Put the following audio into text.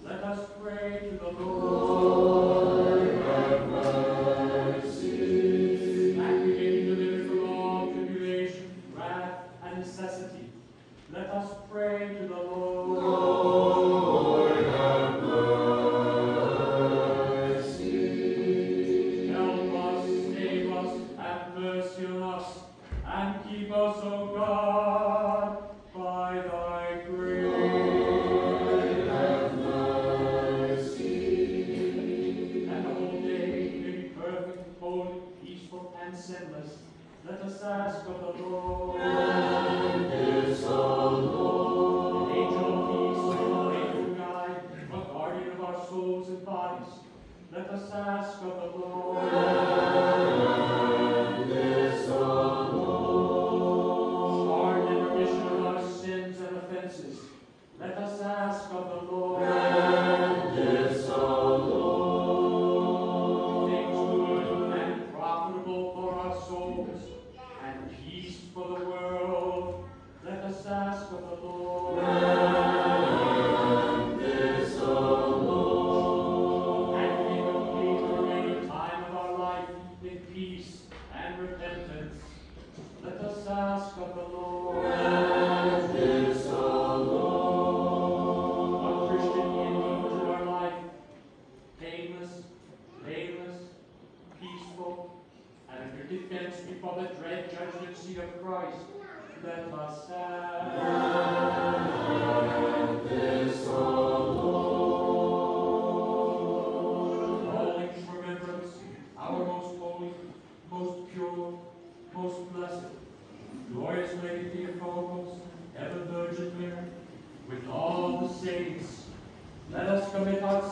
Let us pray to the Lord. Have mercy. And beginning to deliver from all tribulation, wrath, and necessity, let us pray to the Lord. Lord, have mercy. Help us, save us, have mercy on us, and keep us, O God, by thy grace. Lord, have mercy. And the whole day may be perfect, holy, peaceful, and sinless. Let us ask of the Lord. And this, O Lord. Angel of peace, O faithful guide, a guardian of our souls and bodies, let us ask of the Lord. And this, O Lord. Pardon and remission of our sins and offenses, let us ask of the Lord. And this, O Lord. Things good and profitable for our souls, and peace for the world, let us ask of the Lord. And this, O Lord. And we complete the remaining time of our life in peace and repentance, let us ask of the Lord. And this, O A Lord. Christian ending to our life, painless, blameless, peaceful, and a good defense before the dread judgment seat of Christ, let us ask. And this, O Lord. Calling to remembrance our most holy, most pure, most blessed, glorious Lady Theotokos, ever Virgin Mary, with all the saints, let us commit our